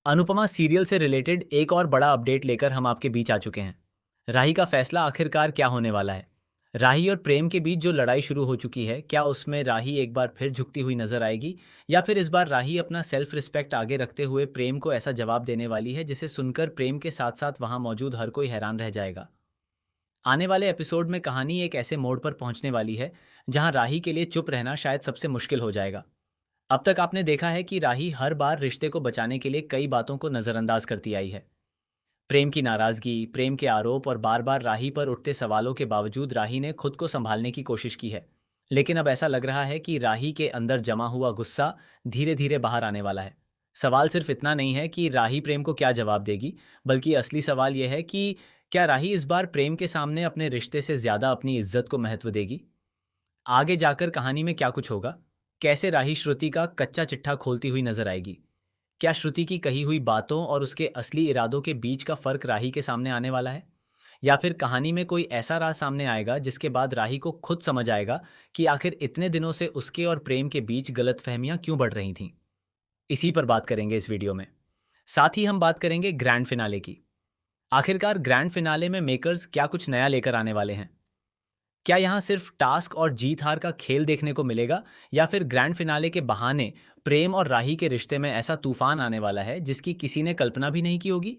Anupama serial से related एक और बड़ा अपडेट लेकर हम आपके बीच आ चुके हैं। राही का फैसला आखिरकार क्या होने वाला है? राही और प्रेम के बीच जो लड़ाई शुरू हो चुकी है, क्या उसमें राही एक बार फिर झुकती हुई नजर आएगी? या फिर इस बार राही अपना सेल्फ रिस्पेक्ट आगे रखते हुए प्रेम को ऐसा जवाब देने वाली है जिसे सुनकर प्रेम के साथ साथ वहां मौजूद हर कोई हैरान रह जाएगा? आने वाले एपिसोड में कहानी एक ऐसे मोड़ पर पहुंचने वाली है जहां राही के लिए चुप रहना शायद सबसे मुश्किल हो जाएगा। अब तक आपने देखा है कि राही हर बार रिश्ते को बचाने के लिए कई बातों को नजरअंदाज करती आई है। प्रेम की नाराजगी, प्रेम के आरोप और बार बार राही पर उठते सवालों के बावजूद राही ने खुद को संभालने की कोशिश की है। लेकिन अब ऐसा लग रहा है कि राही के अंदर जमा हुआ गुस्सा धीरे धीरे बाहर आने वाला है। सवाल सिर्फ इतना नहीं है कि राही प्रेम को क्या जवाब देगी, बल्कि असली सवाल यह है कि क्या राही इस बार प्रेम के सामने अपने रिश्ते से ज्यादा अपनी इज्जत को महत्व देगी? आगे जाकर कहानी में क्या कुछ होगा? कैसे राही श्रुति का कच्चा चिट्ठा खोलती हुई नजर आएगी? क्या श्रुति की कही हुई बातों और उसके असली इरादों के बीच का फर्क राही के सामने आने वाला है? या फिर कहानी में कोई ऐसा राज सामने आएगा जिसके बाद राही को खुद समझ आएगा कि आखिर इतने दिनों से उसके और प्रेम के बीच गलतफहमियां क्यों बढ़ रही थीं? इसी पर बात करेंगे इस वीडियो में। साथ ही हम बात करेंगे ग्रैंड फिनाले की। आखिरकार ग्रैंड फिनाले में मेकर्स क्या कुछ नया लेकर आने वाले हैं? क्या यहाँ सिर्फ टास्क और जीत हार का खेल देखने को मिलेगा, या फिर ग्रैंड फिनाले के बहाने प्रेम और राही के रिश्ते में ऐसा तूफान आने वाला है जिसकी किसी ने कल्पना भी नहीं की होगी?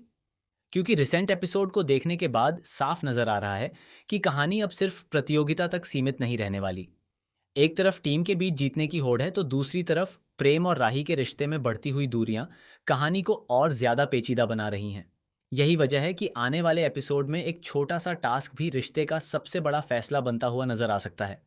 क्योंकि रिसेंट एपिसोड को देखने के बाद साफ नजर आ रहा है कि कहानी अब सिर्फ प्रतियोगिता तक सीमित नहीं रहने वाली। एक तरफ टीम के बीच जीतने की होड़ है तो दूसरी तरफ प्रेम और राही के रिश्ते में बढ़ती हुई दूरियां कहानी को और ज्यादा पेचीदा बना रही हैं। यही वजह है कि आने वाले एपिसोड में एक छोटा सा टास्क भी रिश्ते का सबसे बड़ा फैसला बनता हुआ नजर आ सकता है।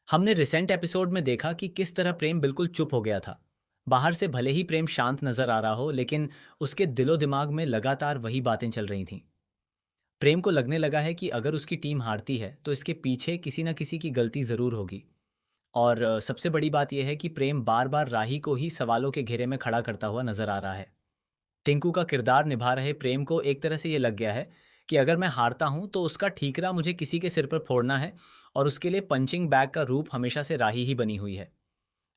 हमने रिसेंट एपिसोड में देखा कि किस तरह प्रेम बिल्कुल चुप हो गया था। बाहर से भले ही प्रेम शांत नजर आ रहा हो, लेकिन उसके दिलो दिमाग में लगातार वही बातें चल रही थीं। प्रेम को लगने लगा है कि अगर उसकी टीम हारती है तो इसके पीछे किसी न किसी की गलती जरूर होगी। और सबसे बड़ी बात यह है कि प्रेम बार बार राही को ही सवालों के घेरे में खड़ा करता हुआ नजर आ रहा है। टिंकू का किरदार निभा रहे प्रेम को एक तरह से ये लग गया है कि अगर मैं हारता हूं तो उसका ठीकरा मुझे किसी के सिर पर फोड़ना है, और उसके लिए पंचिंग बैग का रूप हमेशा से राही ही बनी हुई है।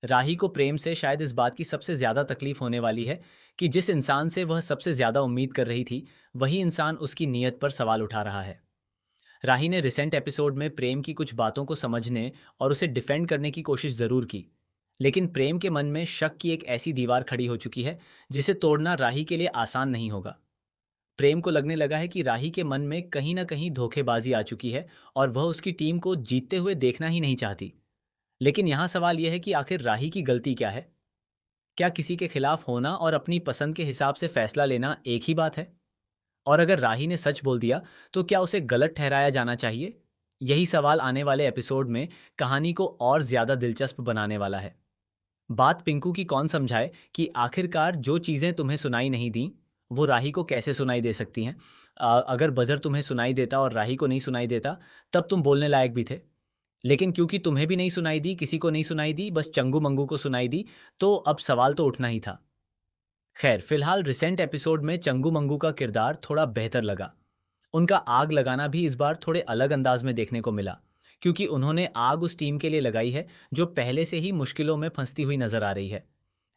राही को प्रेम से शायद इस बात की सबसे ज्यादा तकलीफ होने वाली है कि जिस इंसान से वह सबसे ज्यादा उम्मीद कर रही थी, वही इंसान उसकी नीयत पर सवाल उठा रहा है। राही ने रिसेंट एपिसोड में प्रेम की कुछ बातों को समझने और उसे डिफेंड करने की कोशिश जरूर की, लेकिन प्रेम के मन में शक की एक ऐसी दीवार खड़ी हो चुकी है जिसे तोड़ना राही के लिए आसान नहीं होगा। प्रेम को लगने लगा है कि राही के मन में कहीं ना कहीं धोखेबाजी आ चुकी है और वह उसकी टीम को जीतते हुए देखना ही नहीं चाहती। लेकिन यहाँ सवाल यह है कि आखिर राही की गलती क्या है? क्या किसी के खिलाफ होना और अपनी पसंद के हिसाब से फैसला लेना एक ही बात है? और अगर राही ने सच बोल दिया तो क्या उसे गलत ठहराया जाना चाहिए? यही सवाल आने वाले एपिसोड में कहानी को और ज्यादा दिलचस्प बनाने वाला है। बात पिंकू की कौन समझाए कि आखिरकार जो चीजें तुम्हें सुनाई नहीं दी वो राही को कैसे सुनाई दे सकती हैं? अगर बजर तुम्हें सुनाई देता और राही को नहीं सुनाई देता, तब तुम बोलने लायक भी थे। लेकिन क्योंकि तुम्हें भी नहीं सुनाई दी, किसी को नहीं सुनाई दी, बस चंगू मंगू को सुनाई दी, तो अब सवाल तो उठना ही था। खैर, फिलहाल रिसेंट एपिसोड में चंगू मंगू का किरदार थोड़ा बेहतर लगा। उनका आग लगाना भी इस बार थोड़े अलग अंदाज में देखने को मिला, क्योंकि उन्होंने आग उस टीम के लिए लगाई है जो पहले से ही मुश्किलों में फंसती हुई नजर आ रही है।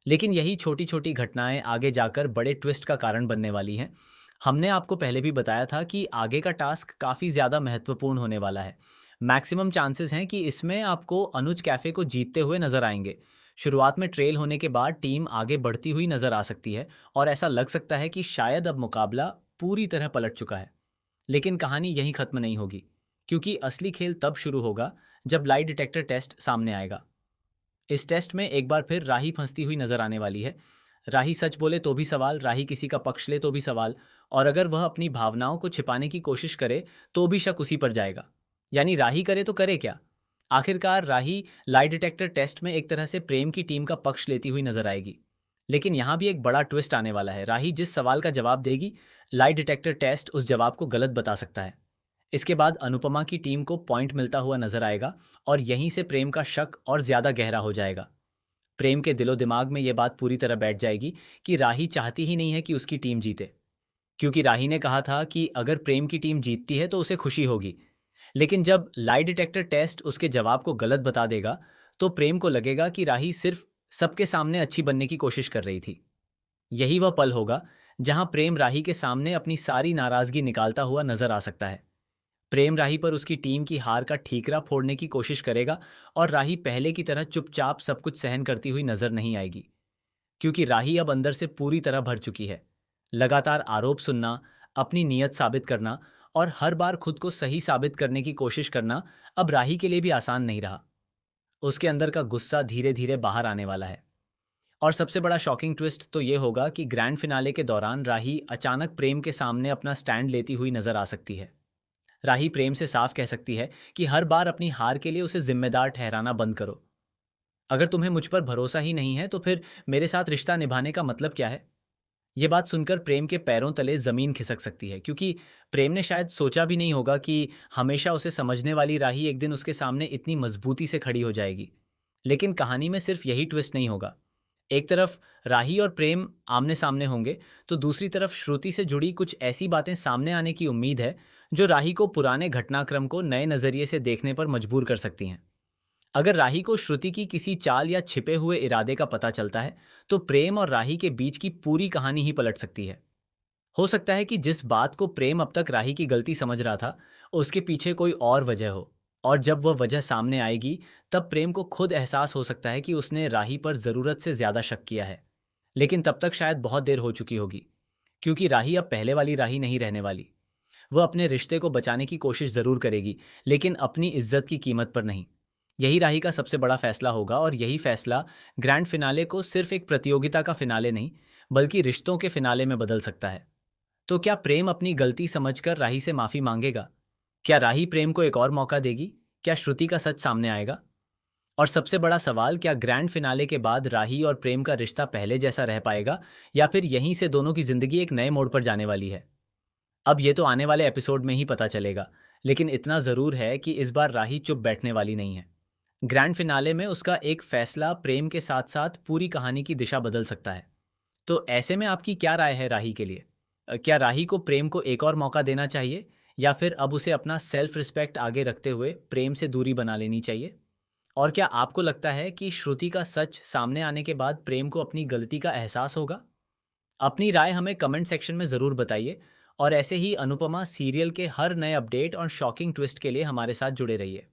लेकिन यही छोटी छोटी घटनाएं आगे जाकर बड़े ट्विस्ट का कारण बनने वाली हैं। हमने आपको पहले भी बताया था कि आगे का टास्क काफ़ी ज़्यादा महत्वपूर्ण होने वाला है। मैक्सिमम चांसेस हैं कि इसमें आपको अनुज कैफ़े को जीतते हुए नजर आएंगे। शुरुआत में ट्रेल होने के बाद टीम आगे बढ़ती हुई नजर आ सकती है, और ऐसा लग सकता है कि शायद अब मुकाबला पूरी तरह पलट चुका है। लेकिन कहानी यहीं खत्म नहीं होगी, क्योंकि असली खेल तब शुरू होगा जब लाई डिटेक्टर टेस्ट सामने आएगा। इस टेस्ट में एक बार फिर राही फंसती हुई नजर आने वाली है। राही सच बोले तो भी सवाल, राही किसी का पक्ष ले तो भी सवाल, और अगर वह अपनी भावनाओं को छिपाने की कोशिश करे तो भी शक उसी पर जाएगा। यानी राही करे तो करे क्या? आखिरकार राही लाई डिटेक्टर टेस्ट में एक तरह से प्रेम की टीम का पक्ष लेती हुई नजर आएगी। लेकिन यहाँ भी एक बड़ा ट्विस्ट आने वाला है। राही जिस सवाल का जवाब देगी, लाई डिटेक्टर टेस्ट उस जवाब को गलत बता सकता है। इसके बाद अनुपमा की टीम को पॉइंट मिलता हुआ नजर आएगा, और यहीं से प्रेम का शक और ज्यादा गहरा हो जाएगा। प्रेम के दिलो दिमाग में यह बात पूरी तरह बैठ जाएगी कि राही चाहती ही नहीं है कि उसकी टीम जीते, क्योंकि राही ने कहा था कि अगर प्रेम की टीम जीतती है तो उसे खुशी होगी। लेकिन जब लाई डिटेक्टर टेस्ट उसके जवाब को गलत बता देगा, तो प्रेम को लगेगा कि राही सिर्फ सबके सामने अच्छी बनने की कोशिश कर रही थी। यही वह पल होगा जहां प्रेम राही के सामने अपनी सारी नाराजगी निकालता हुआ नजर आ सकता है। प्रेम राही पर उसकी टीम की हार का ठीकरा फोड़ने की कोशिश करेगा और राही पहले की तरह चुपचाप सब कुछ सहन करती हुई नजर नहीं आएगी, क्योंकि राही अब अंदर से पूरी तरह भर चुकी है। लगातार आरोप सुनना, अपनी नीयत साबित करना और हर बार खुद को सही साबित करने की कोशिश करना अब राही के लिए भी आसान नहीं रहा। उसके अंदर का गुस्सा धीरे धीरे बाहर आने वाला है। और सबसे बड़ा शॉकिंग ट्विस्ट तो ये होगा कि ग्रैंड फिनाले के दौरान राही अचानक प्रेम के सामने अपना स्टैंड लेती हुई नजर आ सकती है। राही प्रेम से साफ कह सकती है कि हर बार अपनी हार के लिए उसे जिम्मेदार ठहराना बंद करो। अगर तुम्हें मुझ पर भरोसा ही नहीं है तो फिर मेरे साथ रिश्ता निभाने का मतलब क्या है? ये बात सुनकर प्रेम के पैरों तले जमीन खिसक सकती है, क्योंकि प्रेम ने शायद सोचा भी नहीं होगा कि हमेशा उसे समझने वाली राही एक दिन उसके सामने इतनी मजबूती से खड़ी हो जाएगी। लेकिन कहानी में सिर्फ यही ट्विस्ट नहीं होगा। एक तरफ राही और प्रेम आमने सामने होंगे, तो दूसरी तरफ श्रुति से जुड़ी कुछ ऐसी बातें सामने आने की उम्मीद है जो राही को पुराने घटनाक्रम को नए नजरिए से देखने पर मजबूर कर सकती हैं। अगर राही को श्रुति की किसी चाल या छिपे हुए इरादे का पता चलता है, तो प्रेम और राही के बीच की पूरी कहानी ही पलट सकती है। हो सकता है कि जिस बात को प्रेम अब तक राही की गलती समझ रहा था, उसके पीछे कोई और वजह हो। और जब वह वजह सामने आएगी, तब प्रेम को खुद एहसास हो सकता है कि उसने राही पर ज़रूरत से ज़्यादा शक किया है। लेकिन तब तक शायद बहुत देर हो चुकी होगी, क्योंकि राही अब पहले वाली राही नहीं रहने वाली। वह अपने रिश्ते को बचाने की कोशिश ज़रूर करेगी, लेकिन अपनी इज्जत की कीमत पर नहीं। यही राही का सबसे बड़ा फैसला होगा, और यही फैसला ग्रैंड फिनाले को सिर्फ एक प्रतियोगिता का फिनाले नहीं, बल्कि रिश्तों के फिनाले में बदल सकता है। तो क्या प्रेम अपनी गलती समझकर राही से माफी मांगेगा? क्या राही प्रेम को एक और मौका देगी? क्या श्रुति का सच सामने आएगा? और सबसे बड़ा सवाल, क्या ग्रैंड फिनाले के बाद राही और प्रेम का रिश्ता पहले जैसा रह पाएगा, या फिर यहीं से दोनों की जिंदगी एक नए मोड़ पर जाने वाली है? अब ये तो आने वाले एपिसोड में ही पता चलेगा, लेकिन इतना जरूर है कि इस बार राही चुप बैठने वाली नहीं है। ग्रैंड फिनाले में उसका एक फैसला प्रेम के साथ साथ पूरी कहानी की दिशा बदल सकता है। तो ऐसे में आपकी क्या राय है राही के लिए? क्या राही को प्रेम को एक और मौका देना चाहिए, या फिर अब उसे अपना सेल्फ रिस्पेक्ट आगे रखते हुए प्रेम से दूरी बना लेनी चाहिए? और क्या आपको लगता है कि श्रुति का सच सामने आने के बाद प्रेम को अपनी गलती का एहसास होगा? अपनी राय हमें कमेंट सेक्शन में ज़रूर बताइए, और ऐसे ही अनुपमा सीरियल के हर नए अपडेट और शॉकिंग ट्विस्ट के लिए हमारे साथ जुड़े रहिए।